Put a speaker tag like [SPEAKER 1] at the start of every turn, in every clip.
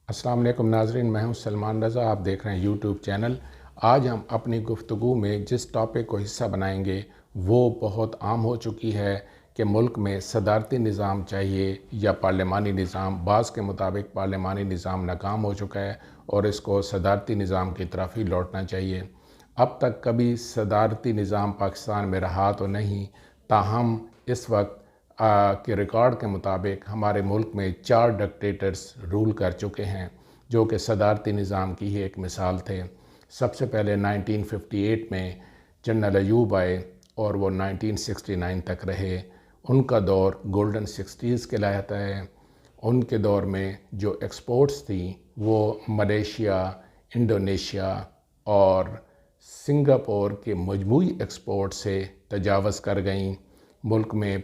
[SPEAKER 1] السلام علیکم ناظرین، میں ہوں سلمان رضا، آپ دیکھ رہے ہیں یوٹیوب چینل۔ آج ہم اپنی گفتگو میں جس ٹاپک کو حصہ بنائیں گے وہ بہت عام ہو چکی ہے کہ ملک میں صدارتی نظام چاہیے یا پارلیمانی نظام۔ بعض کے مطابق پارلیمانی نظام ناکام ہو چکا ہے اور اس کو صدارتی نظام کی طرف ہی لوٹنا چاہیے۔ اب تک کبھی صدارتی نظام پاکستان میں رہا تو نہیں، تاہم اس وقت کے ریکارڈ کے مطابق ہمارے ملک میں 4 ڈکٹیٹرز رول کر چکے ہیں جو کہ صدارتی نظام کی ہی ایک مثال تھے۔ سب سے پہلے 1958 میں جنرل ایوب آئے اور وہ 1969 تک رہے۔ ان کا دور گولڈن 60s کہلاتا ہے۔ ان کے دور میں جو ایکسپورٹس تھیں وہ ملیشیا، انڈونیشیا اور سنگاپور کے مجموعی ایکسپورٹ سے تجاوز کر گئیں۔ ملک میں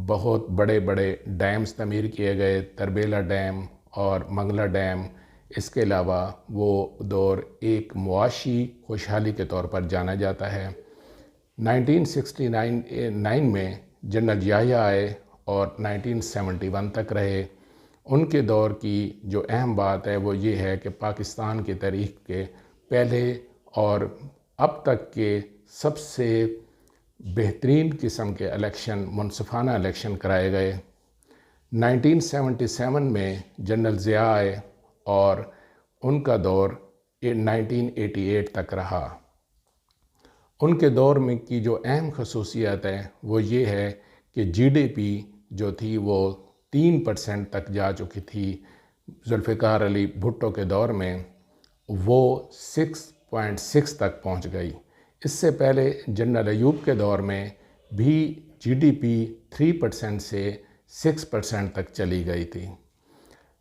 [SPEAKER 1] بہت بڑے بڑے ڈیمز تعمیر کیے گئے، تربیلا ڈیم اور منگلا ڈیم۔ اس کے علاوہ وہ دور ایک معاشی خوشحالی کے طور پر جانا جاتا ہے۔ 1969 میں جنرل یحییٰ آئے اور 1971 تک رہے۔ ان کے دور کی جو اہم بات ہے وہ یہ ہے کہ پاکستان کی تاریخ کے پہلے اور اب تک کے سب سے بہترین قسم کے الیکشن، منصفانہ الیکشن کرائے گئے۔ 1977 میں جنرل ضیاء آئے اور ان کا دور 1988 تک رہا۔ ان کے دور میں کی جو اہم خصوصیت ہے وہ یہ ہے کہ جی ڈی پی جو تھی وہ 3% تک جا چکی تھی۔ ذوالفقار علی بھٹو کے دور میں وہ 6.6 تک پہنچ گئی۔ اس سے پہلے جنرل ایوب کے دور میں بھی جی ڈی پی 3% سے 6% تک چلی گئی تھی۔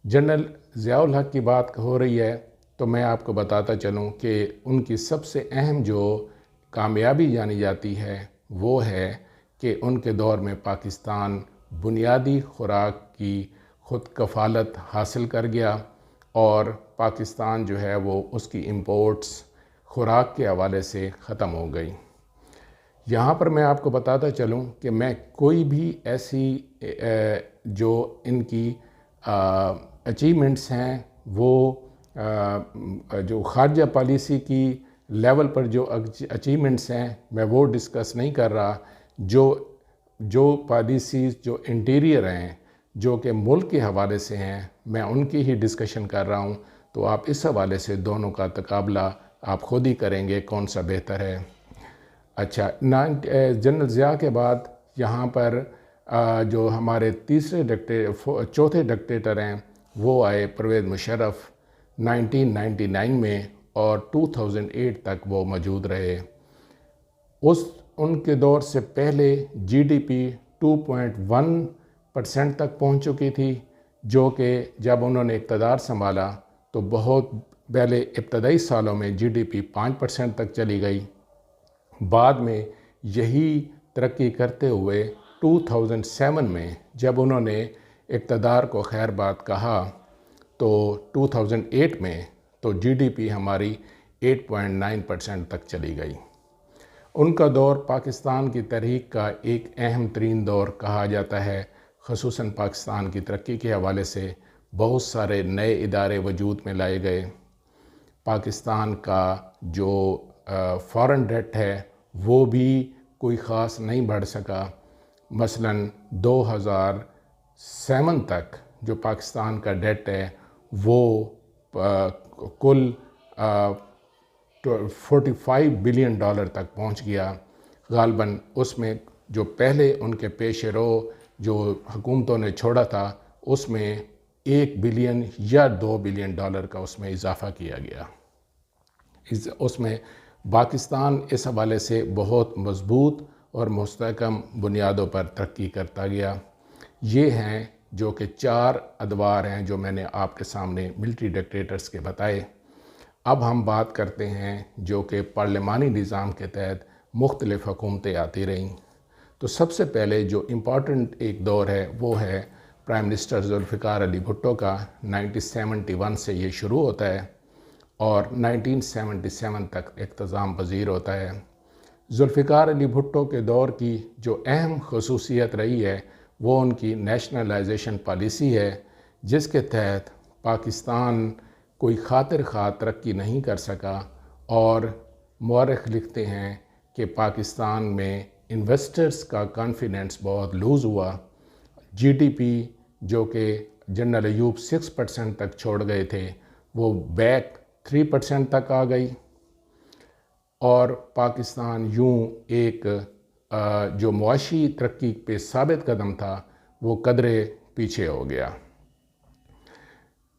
[SPEAKER 1] جنرل ضیاء الحق کی بات ہو رہی ہے تو میں آپ کو بتاتا چلوں کہ ان کی سب سے اہم جو کامیابی جانی جاتی ہے وہ ہے کہ ان کے دور میں پاکستان بنیادی خوراک کی خود کفالت حاصل کر گیا اور پاکستان جو ہے وہ اس کی امپورٹس خوراک کے حوالے سے ختم ہو گئی۔ یہاں پر میں آپ کو بتاتا چلوں کہ میں کوئی بھی ایسی جو ان کی اچیومنٹس ہیں وہ جو خارجہ پالیسی کی لیول پر جو اچیومنٹس ہیں میں وہ ڈسکس نہیں کر رہا۔ جو پالیسیز جو انٹیریئر ہیں جو کہ ملک کے حوالے سے ہیں میں ان کی ہی ڈسکشن کر رہا ہوں، تو آپ اس حوالے سے دونوں کا تقابلہ آپ خود ہی کریں گے کون سا بہتر ہے۔ اچھا، جنرل ضیاء کے بعد یہاں پر جو ہمارے چوتھے ڈکٹیٹر ہیں وہ آئے پرویز مشرف 1999 میں اور 2008 تک وہ موجود رہے۔ ان کے دور سے پہلے جی ڈی پی 2.1% تک پہنچ چکی تھی، جو کہ جب انہوں نے اقتدار سنبھالا تو بہت پہلے ابتدائی سالوں میں جی ڈی پی 5% تک چلی گئی۔ بعد میں یہی ترقی کرتے ہوئے 2007 میں جب انہوں نے اقتدار کو خیر بات کہا تو 2008 میں تو جی ڈی پی ہماری 8.9% تک چلی گئی۔ ان کا دور پاکستان کی تاریخ کا ایک اہم ترین دور کہا جاتا ہے، خصوصاً پاکستان کی ترقی کے حوالے سے بہت سارے نئے ادارے وجود میں لائے گئے۔ پاکستان کا جو فارن ڈیٹ ہے وہ بھی کوئی خاص نہیں بڑھ سکا۔ مثلاً 2007 تک جو پاکستان کا ڈیٹ ہے وہ کل $45 بلین تک پہنچ گیا۔ غالباً اس میں جو پہلے ان کے پیش رو جو حکومتوں نے چھوڑا تھا اس میں $1 بلین یا $2 بلین کا اس میں اضافہ کیا گیا۔ اس میں پاکستان اس حوالے سے بہت مضبوط اور مستحکم بنیادوں پر ترقی کرتا گیا۔ یہ ہیں جو کہ 4 ادوار ہیں جو میں نے آپ کے سامنے ملٹری ڈکٹیٹرز کے بتائے۔ اب ہم بات کرتے ہیں جو کہ پارلیمانی نظام کے تحت مختلف حکومتیں آتی رہیں۔ تو سب سے پہلے جو امپورٹنٹ ایک دور ہے وہ ہے پرائم منسٹر ذوالفقار علی بھٹو کا۔ 1971 سے یہ شروع ہوتا ہے اور 1977 تک اختتام پذیر ہوتا ہے۔ ذوالفقار علی بھٹو کے دور کی جو اہم خصوصیت رہی ہے وہ ان کی نیشنلائزیشن پالیسی ہے، جس کے تحت پاکستان کوئی خاطر خواہ ترقی نہیں کر سکا، اور مورخ لکھتے ہیں کہ پاکستان میں انویسٹرز کا کانفیڈنس بہت لوز ہوا۔ جی ڈی پی جو کہ جنرل ایوب 6% تک چھوڑ گئے تھے وہ بیک 3% تک آ گئی، اور پاکستان یوں ایک جو معاشی ترقی پہ ثابت قدم تھا وہ قدرے پیچھے ہو گیا۔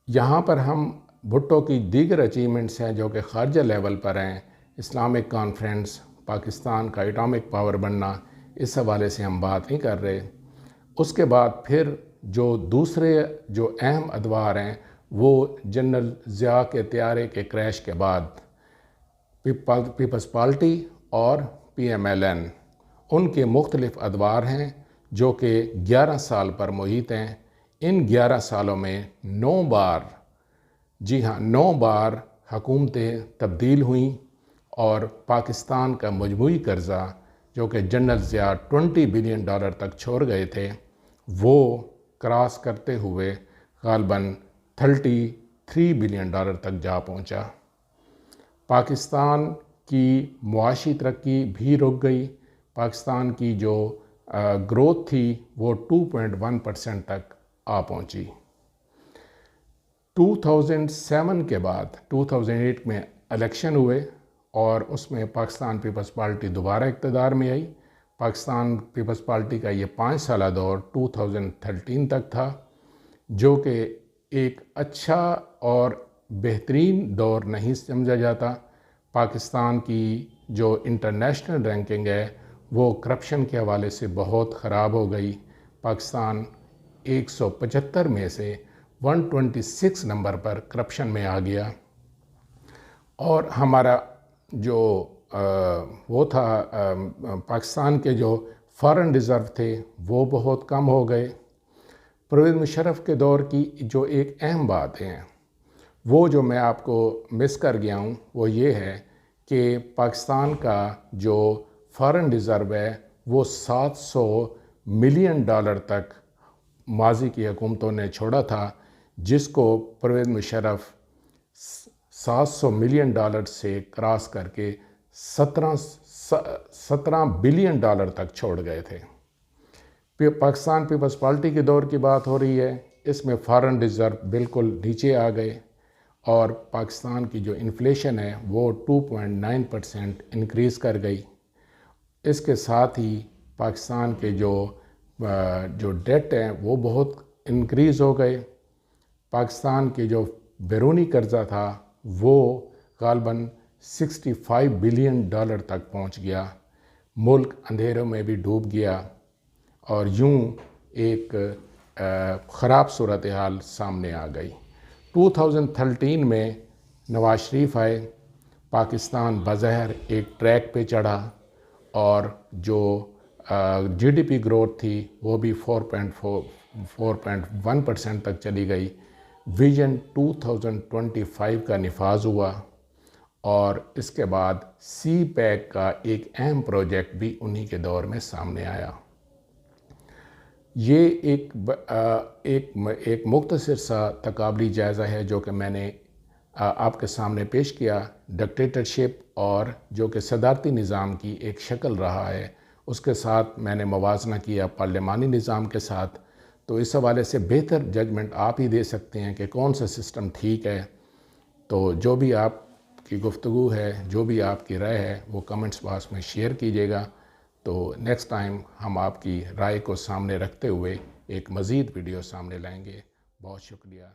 [SPEAKER 1] یہاں پر ہم بھٹو کی دیگر اچیومنٹس ہیں جو کہ خارجہ لیول پر ہیں، اسلامک کانفرنس، پاکستان کا ایٹامک پاور بننا، اس حوالے سے ہم بات نہیں کر رہے۔ اس کے بعد پھر جو دوسرے جو اہم ادوار ہیں وہ جنرل ضیاء کے طیارے کے کریش کے بعد پیپلز پارٹی اور پی ایم ایل این، ان کے مختلف ادوار ہیں جو کہ 11 سال پر محیط ہیں۔ ان 11 سالوں میں 9 بار، جی ہاں 9 بار حکومتیں تبدیل ہوئیں، اور پاکستان کا مجموعی قرضہ جو کہ جنرل ضیاء $20 بلین تک چھوڑ گئے تھے وہ کراس کرتے ہوئے غالباً $33 بلین تک جا پہنچا۔ پاکستان کی معاشی ترقی بھی رک گئی، پاکستان کی جو گروتھ تھی وہ 2.1% تک آ پہنچی۔ 2007 کے بعد 2008 میں الیکشن ہوئے، اور اس میں پاکستان پیپلز پارٹی دوبارہ اقتدار میں آئی۔ پاکستان پیپلز پارٹی کا یہ 5 سالہ دور 2013 تک تھا، جو کہ ایک اچھا اور بہترین دور نہیں سمجھا جاتا۔ پاکستان کی جو انٹرنیشنل رینکنگ ہے وہ کرپشن کے حوالے سے بہت خراب ہو گئی۔ پاکستان 175 میں سے 126 نمبر پر کرپشن میں آ گیا، اور ہمارا جو وہ تھا پاکستان کے جو فارن ریزرو تھے وہ بہت کم ہو گئے۔ پرویز مشرف کے دور کی جو ایک اہم بات ہے وہ جو میں آپ کو مس کر گیا ہوں وہ یہ ہے کہ پاکستان کا جو فارن ریزرو ہے وہ $700 ملین تک ماضی کی حکومتوں نے چھوڑا تھا، جس کو پرویز مشرف $700 ملین سے کراس کر کے 17 بلین تک چھوڑ گئے تھے۔ پاکستان پیپلز پارٹی کے دور کی بات ہو رہی ہے، اس میں فارن ریزرو بالکل نیچے آ گئے، اور پاکستان کی جو انفلیشن ہے وہ 2.9% انکریز کر گئی۔ اس کے ساتھ ہی پاکستان کے جو ڈیٹ ہیں وہ بہت انکریز ہو گئے۔ پاکستان کے جو بیرونی قرضہ تھا وہ غالباً $65 بلین تک پہنچ گیا۔ ملک اندھیروں میں بھی ڈوب گیا، اور یوں ایک خراب صورتحال سامنے آ گئی۔ 2013 میں نواز شریف آئے، پاکستان بظاہر ایک ٹریک پہ چڑھا، اور جو جی ڈی پی گروتھ تھی وہ بھی 4.1% تک چلی گئی۔ ویژن 2025 کا نفاذ ہوا، اور اس کے بعد سی پیک کا ایک اہم پروجیکٹ بھی انہی کے دور میں سامنے آیا۔ یہ ایک مختصر سا تقابلی جائزہ ہے جو کہ میں نے آپ کے سامنے پیش کیا۔ ڈکٹیٹرشپ اور جو کہ صدارتی نظام کی ایک شکل رہا ہے، اس کے ساتھ میں نے موازنہ کیا پارلیمانی نظام کے ساتھ۔ تو اس حوالے سے بہتر ججمنٹ آپ ہی دے سکتے ہیں کہ کون سا سسٹم ٹھیک ہے۔ تو جو بھی آپ کی گفتگو ہے، جو بھی آپ کی رائے ہے، وہ کمنٹس باکس میں شیئر کیجیے گا۔ تو نیکسٹ ٹائم ہم آپ کی رائے کو سامنے رکھتے ہوئے ایک مزید ویڈیو سامنے لائیں گے۔ بہت شکریہ۔